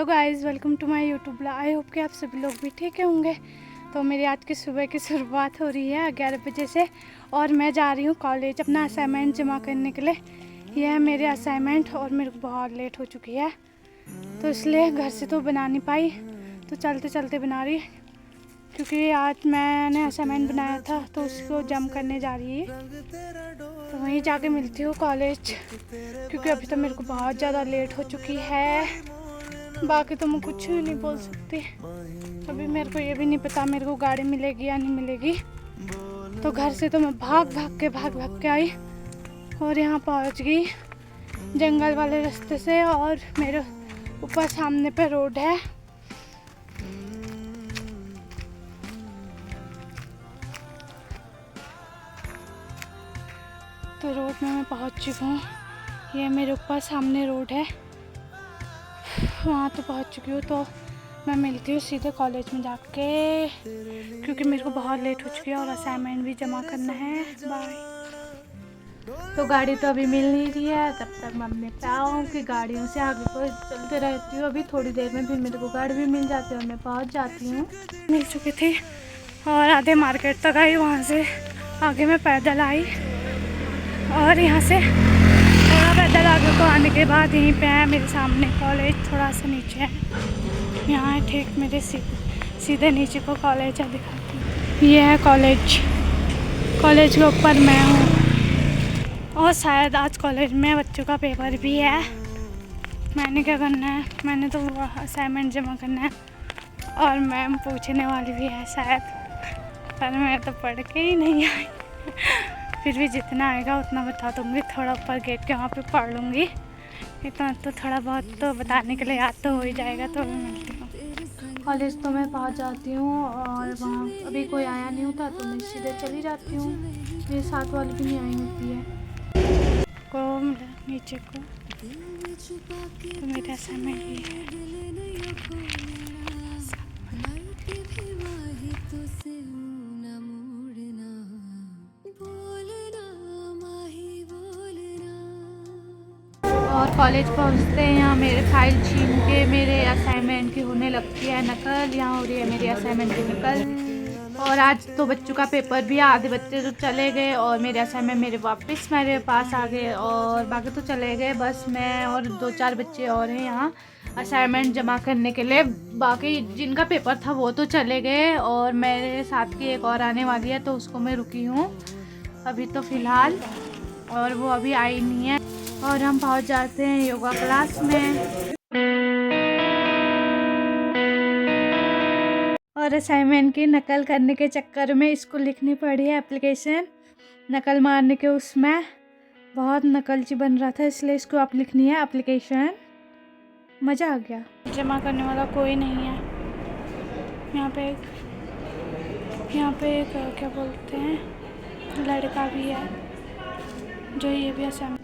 Hello guys, welcome to my YouTube blog. I hope कि आप सभी लोग भी ठीक होंगे। तो मेरी आज की सुबह की शुरुआत हो रही है 11 बजे से और मैं जा रही हूँ कॉलेज अपना असाइनमेंट जमा करने के लिए। यह है मेरे असाइनमेंट और मेरे को बहुत लेट हो चुकी है, तो इसलिए घर से तो बना नहीं पाई, तो चलते चलते बना रही, क्योंकि आज मैंने असाइनमेंट बनाया था तो उसको जम करने जा रही है। तो वहीं जाके मिलती हूँ कॉलेज, क्योंकि अभी तो मेरे को बहुत ज़्यादा लेट हो चुकी है। बाकी तो मैं कुछ भी नहीं बोल सकती। अभी मेरे को ये भी नहीं पता मेरे को गाड़ी मिलेगी या नहीं मिलेगी। तो घर से तो मैं भाग भाग के आई और यहाँ पहुँच गई जंगल वाले रास्ते से, और मेरे ऊपर सामने पे रोड है। तो रोड में मैं पहुँच चुकी हूँ। ये मेरे ऊपर सामने रोड है, वहाँ तो पहुँच चुकी हूँ। तो मैं मिलती हूँ सीधे कॉलेज में जाके, क्योंकि मेरे को बहुत लेट हो चुकी है और असाइनमेंट भी जमा करना है। बाय। तो गाड़ी तो अभी मिल नहीं रही है, तब तक मैं अपने पाँव की गाड़ियों से आगे को चलते रहती हूँ। अभी थोड़ी देर में फिर मेरे को गाड़ी भी मिल जाती है और मैं पहुँच जाती हूँ। मिल चुकी थी और आधे मार्केट तक आई, वहाँ से आगे मैं पैदल आई और यहाँ से थोड़ा पैदल आगे को आने के बाद यहीं पे है मेरे सामने कॉलेज, थोड़ा सा नीचे है। यहाँ है ठीक मेरे सीधे नीचे को कॉलेज है, दिखाती हूँ। ये है कॉलेज, कॉलेज के ऊपर मैं हूँ। और शायद आज कॉलेज में बच्चों का पेपर भी है। मैंने क्या करना है, मैंने तो असाइनमेंट जमा करना है और मैम पूछने वाली भी है शायद, पर मैं तो पढ़ के ही नहीं आई। फिर भी जितना आएगा उतना बता दूँगी, थोड़ा ऊपर गेट के वहाँ पे पढ़ लूँगी। इतना तो थोड़ा बहुत तो बताने के लिए याद तो हो ही जाएगा। तो मैं मिलती हूँ कॉलेज। तो मैं पहुँच जाती हूँ और वहाँ अभी कोई आया नहीं होता तो मैं सीधे चली जाती हूँ। मेरे साथ वाली भी नहीं आई होती है को नीचे को। तो मेरा समय ही है। और कॉलेज पहुँचते हैं, यहाँ मेरे फाइल छीन के मेरे असाइनमेंट की होने लगती है नकल। यहाँ हो रही है मेरी असाइनमेंट की नकल। और आज तो बच्चों का पेपर भी, आधे बच्चे तो चले गए और मेरे असाइनमेंट मेरे पास आ गए और बाकी तो चले गए। बस मैं और 2-4 बच्चे और हैं यहाँ असाइनमेंट जमा करने के लिए। बाकी जिनका पेपर था वो तो चले गए और मेरे साथ की एक और आने वाली है, तो उसको मैं रुकी हूँ अभी तो फ़िलहाल, और वो अभी आई नहीं है। और हम पहुंच जाते हैं योगा क्लास में। और असाइनमेंट की नकल करने के चक्कर में इसको लिखनी पड़ी है एप्लीकेशन। नकल मारने के उसमें बहुत नकलची बन रहा था, इसलिए इसको आप लिखनी है एप्लीकेशन। मज़ा आ गया। जमा करने वाला कोई नहीं है यहाँ पे एक क्या बोलते हैं लड़का भी है जो ये भी असाइनमेंट।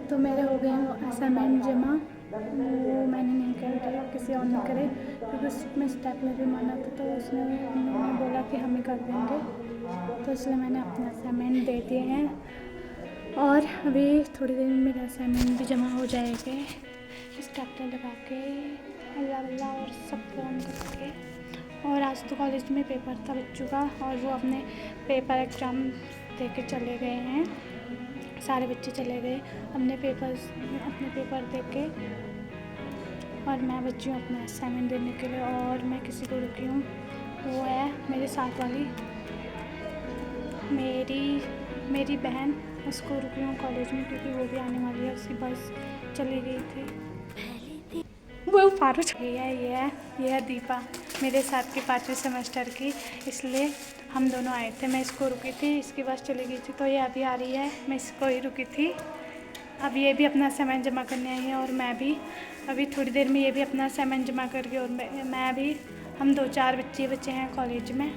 तो मेरे हो गए वो असाइनमेंट जमा, वो मैंने नहीं करे, किसी और ने करे, क्योंकि उसमें स्टेपलर भी माना था, तो उन्होंने बोला कि हम ही कर देंगे, तो इसलिए मैंने अपने असाइनमेंट दे दिए हैं। और अभी थोड़ी देर में मेरे असाइनमेंट भी जमा हो जाएंगे, स्टेपलर लगा के अल्लाह और सब काम करके। और आज तो कॉलेज में पेपर था बच्चों का और वो अपने पेपर एग्ज़ाम दे के चले गए हैं। सारे बच्चे चले गए अपने पेपर दे के, और मैं बच्ची हूँ अपना असाइनमेंट देने के लिए। और मैं किसी को रुकी हूँ, वो है मेरे साथ वाली मेरी बहन, उसको रुकी हूँ कॉलेज में, क्योंकि वो भी आने वाली है, उसकी बस चली गई थी। वो फारूक ये है दीपा, मेरे साथ की 5वीं सेमेस्टर की, इसलिए हम दोनों आए थे। मैं इसको रुकी थी, इसकी बस चली गई थी, तो ये अभी आ रही है, मैं इसको ही रुकी थी। अब ये भी अपना असाइनमेंट जमा करने आई है और मैं भी अभी थोड़ी देर में ये भी अपना असाइनमेंट जमा करके, और मैं भी, हम 2-4 बच्चे हैं कॉलेज में,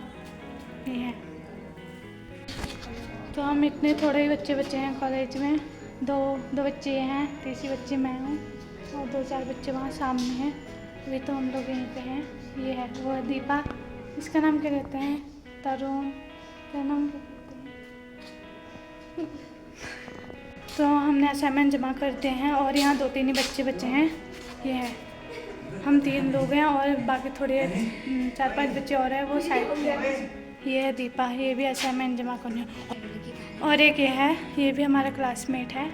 ये हैं। तो हम इतने थोड़े ही बच्चे हैं कॉलेज में, दो बच्चे हैं, तीसरी बच्ची मैं हूँ और 2-4 बच्चे वहाँ सामने हैं। अभी तो हम लोग यहीं पे हैं। ये है वो है दीपा, इसका नाम क्या कहते हैं, तरुण, क्या नाम कहते हैं। तो हमने असाइनमेंट जमा करते हैं और यहाँ 2-3 ही बच्चे हैं। ये है हम 3 लोग हैं और बाकी थोड़े 4-5 बच्चे और हैं, वो साइड पे। ये है दीपा, ये भी असाइनमेंट जमा करने। और एक ये है, ये भी हमारा क्लासमेट है।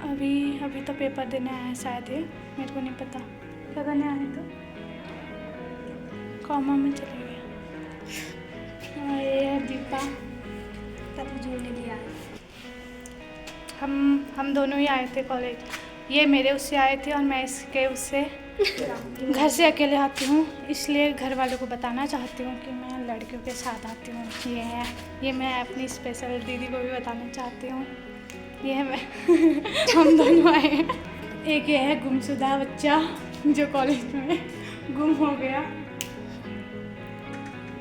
अभी तो पेपर देने आया है शायद, ये मेरे को नहीं पता क्या करने आए तो कॉमा में चले गया। और ये है दीपा, तब जोड़ने लिया। हम दोनों ही आए थे कॉलेज। ये मेरे उससे आए थे और मैं इसके उससे घर से अकेले आती हूँ, इसलिए घर वालों को बताना चाहती हूँ कि मैं लड़कियों के साथ आती हूँ। ये है, ये मैं अपनी स्पेशल दीदी को भी बताना चाहती हूँ। ये है मैं हम दोनों आए हैं। एक ये है गुमशुदा बच्चा जो कॉलेज में गुम हो गया।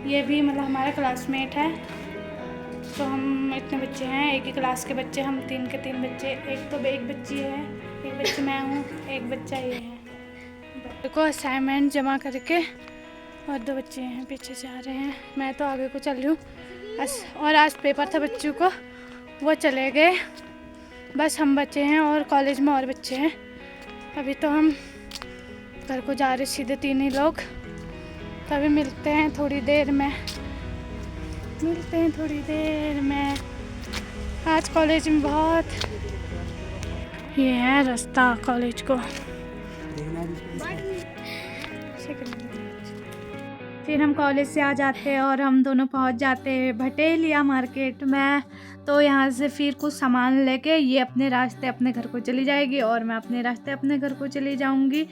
ये भी मतलब हमारा क्लासमेट है। तो हम इतने बच्चे हैं, एक ही क्लास के बच्चे, हम 3 के 3 बच्चे। एक बच्ची है, एक बच्ची मैं हूँ, एक बच्चा ये है। को असाइनमेंट जमा करके और 2 बच्चे हैं पीछे जा रहे हैं, मैं तो आगे को चल रही हूँ। और आज पेपर था बच्चों को, वो चले गए, बस हम बच्चे हैं और कॉलेज में और बच्चे हैं। अभी तो हम घर को जा रहे सीधे 3 ही लोग। तभी मिलते हैं थोड़ी देर में, आज कॉलेज में बहुत ये है रास्ता कॉलेज को। फिर हम कॉलेज से आ जाते हैं और हम दोनों पहुंच जाते हैं भटेलिया मार्केट में। तो यहाँ से फिर कुछ सामान लेके ये अपने रास्ते अपने घर को चली जाएगी और मैं अपने रास्ते अपने घर को चली जाऊंगी।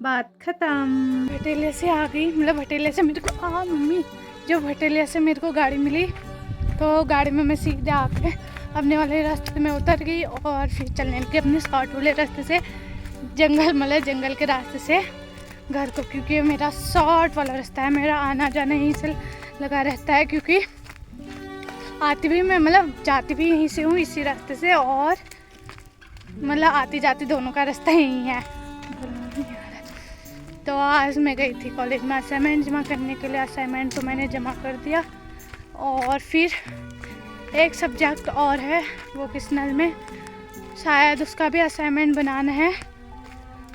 बात ख़त्म। भटेलिया से आ गई, मतलब भटेलिया से मेरे को मम्मी जो भटेलिया से मेरे को गाड़ी मिली, तो गाड़ी में मैं सीधे आके अपने वाले रास्ते में उतर गई और फिर चलने लगी अपने शॉर्ट वाले रास्ते से, जंगल के रास्ते से घर को, क्योंकि मेरा शॉर्ट वाला रास्ता है। मेरा आना जाना यहीं से लगा रहता है, क्योंकि आती भी मैं मतलब जाती भी यहीं से हूँ, इसी रास्ते से, और मतलब आती जाती दोनों का रास्ता यहीं है। तो आज मैं गई थी कॉलेज में असाइनमेंट जमा करने के लिए। असाइनमेंट तो मैंने जमा कर दिया और फिर एक सब्जेक्ट और है वोकेशनल में, शायद उसका भी असाइनमेंट बनाना है।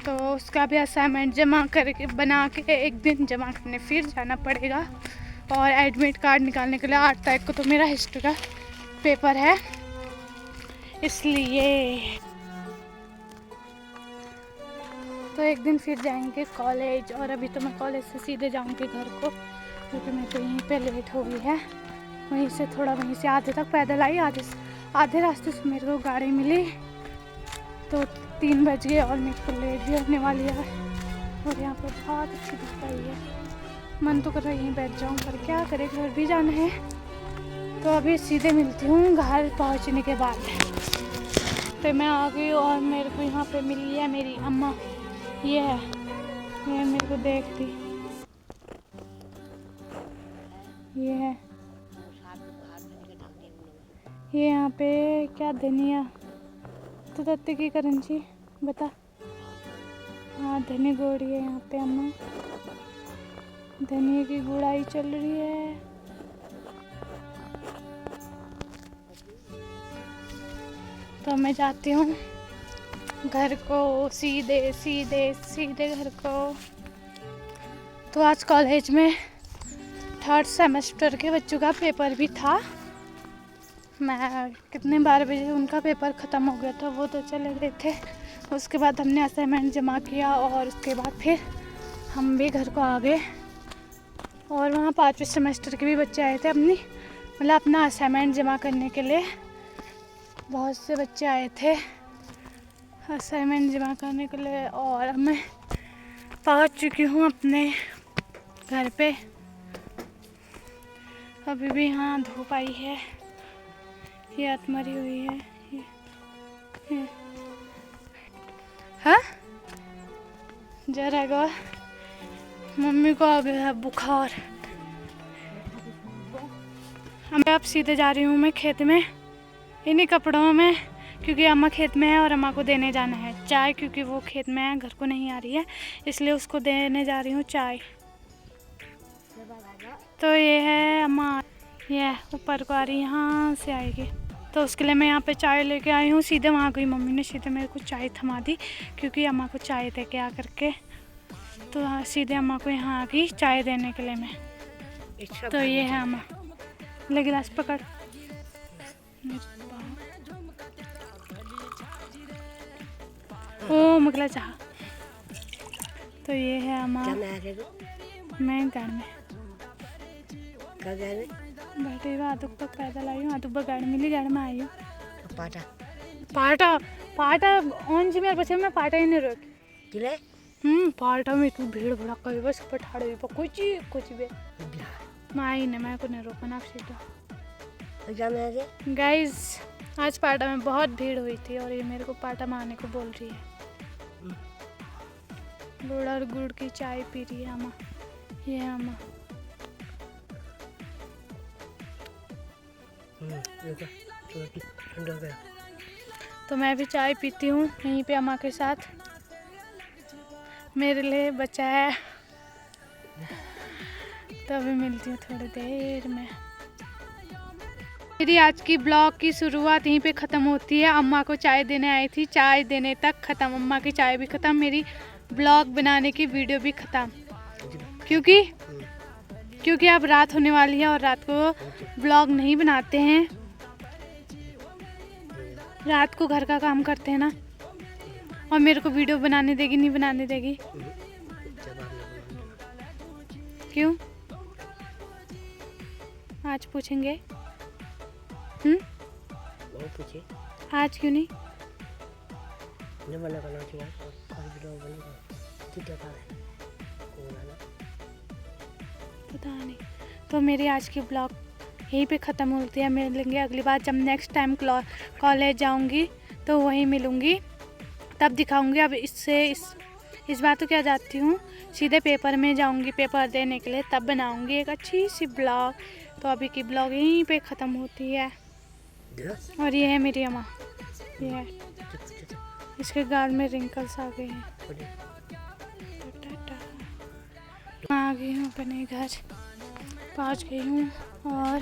तो उसका भी असाइनमेंट जमा करके बना के एक दिन जमा करने फिर जाना पड़ेगा। और एडमिट कार्ड निकालने के लिए 8 तारीख को तो मेरा हिस्ट्री का पेपर है, इसलिए तो एक दिन फिर जाएंगे कॉलेज। और अभी तो मैं कॉलेज से सीधे जाऊंगी घर को, क्योंकि मैं तो यहीं पे लेट हो गई है। वहीं से आधे तक पैदल आई, आधे रास्ते से मेरे को गाड़ी मिली तो 3 बज गए और मेरे को लेट भी होने वाली है। और यहाँ पर बहुत अच्छी धूप आई है, मन तो कर रहा है यहीं बैठ जाऊँ, पर क्या करें, घर भी जाना है। तो अभी सीधे मिलती हूँ घर पहुँचने के बाद। तो मैं आ गई और मेरे को यहाँ पे मिली है मेरी अम्मा। ये है, ये मेरे को देखती, ये है, ये यहाँ पे क्या धनिया तो दत्ते की करंजी बता। हाँ धनिया गोड़ी है यहाँ पे अम्मा, धनिया की गुड़ाई चल रही है। तो मैं जाती हूँ घर को, सीधे घर को। तो आज कॉलेज में 3rd सेमेस्टर के बच्चों का पेपर भी था। मैं कितने 12 बजे उनका पेपर ख़त्म हो गया था, वो तो चले गए थे। उसके बाद हमने असाइनमेंट जमा किया और उसके बाद फिर हम भी घर को आ गए। और वहाँ 5वें सेमेस्टर के भी बच्चे आए थे अपना असाइनमेंट जमा करने के लिए। बहुत से बच्चे आए थे असाइनमेंट जमा करने के लिए। और अब मैं पहुँच चुकी हूँ अपने घर पे। अभी भी यहाँ धूप आई है, ये हाथ मरी हुई है, ये। हाँ जरा गो मम्मी को आ गया है बुखार। अब सीधे जा रही हूँ मैं खेत में इन्हीं कपड़ों में, क्योंकि अम्मा खेत में है और अम्मा को देने जाना है चाय, क्योंकि वो खेत में है, घर को नहीं आ रही है, इसलिए उसको देने जा रही हूँ चाय। तो ये है अम्मा, ये ऊपर को आ रही, यहाँ से आएगी, तो उसके लिए मैं यहाँ पे चाय लेके आई हूँ। सीधे वहाँ गई, मम्मी ने सीधे मेरे को चाय थमा दी, क्योंकि अम्मा को चाय दे के आ करके तो सीधे अम्मा को यहाँ आ गई चाय देने के लिए मैं। तो ये है अम्मा, ले गिलास पकड़। ओ मगला चाह। तो ये है अम्मा। मैं घर में बैठी हुई आदुक तक पैदल आई हूँ, आदुक गाड़ी मिली, गाड़ी में आई हूँ। पाटा पाटा ऑन जी मेरे बच्चे में पाटा ही नहीं रोक। पाटा में तू भीड़ भड़का बस पठाड़े पर कुछ भी मैं आई नहीं, मैं को नहीं रोका ना तो। गाइज आज पाटा में बहुत भीड़ हुई थी और ये मेरे को पाटा में आने को बोल रही है। गुड़ और गुड़ की चाय पी रही है अम्मा। ये है अम्मा। तो मैं भी चाय पीती हूँ यहीं पे अम्मा के साथ। मेरे लिए बचा है, तो अभी मिलती हूँ थोड़ी देर में। मेरी आज की ब्लॉग की शुरुआत यहीं पे ख़त्म होती है। अम्मा को चाय देने आई थी, चाय देने तक ख़त्म। अम्मा की चाय भी ख़त्म, मेरी ब्लॉग बनाने की वीडियो भी ख़त्म, क्योंकि अब रात होने वाली है और रात को ब्लॉग नहीं बनाते हैं। रात को घर का काम करते हैं ना, और मेरे को वीडियो बनाने देगी नहीं बनाने देगी? क्यों? आज पूछेंगे। आज क्यों नहीं? पता नहीं। तो मेरी आज की ब्लॉग यहीं पे ख़त्म होती है। मिलेंगे अगली बार जब नेक्स्ट टाइम कॉलेज जाऊंगी तो वहीं मिलूंगी, तब दिखाऊंगी। अब इस बार तो क्या जाती हूँ, सीधे पेपर में जाऊंगी पेपर देने के लिए, तब बनाऊंगी एक अच्छी सी ब्लॉग। तो अभी की ब्लॉग यहीं पे ख़त्म होती है। और ये है मेरी अम्मा, ये है, इसके गाल में रिंकल्स आ गए हैं। आ गई हूँ अपने घर, पहुँच गई हूँ और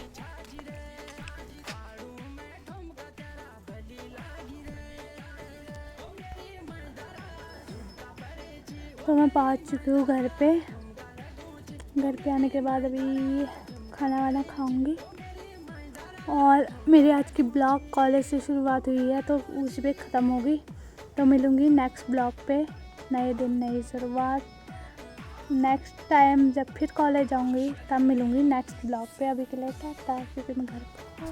तो मैं पहुँच चुकी हूँ घर पे। घर पे आने के बाद अभी खाना वाना खाऊंगी और मेरी आज की ब्लॉग कॉलेज से शुरुआत हुई है तो उसी पे ख़त्म होगी। तो मिलूँगी नेक्स्ट ब्लॉग पे, नए दिन नई शुरुआत। नेक्स्ट टाइम जब फिर कॉलेज जाऊँगी तब मिलूँगी नेक्स्ट ब्लॉग पे। अभी के लिए टाटा, क्योंकि मैं घर पे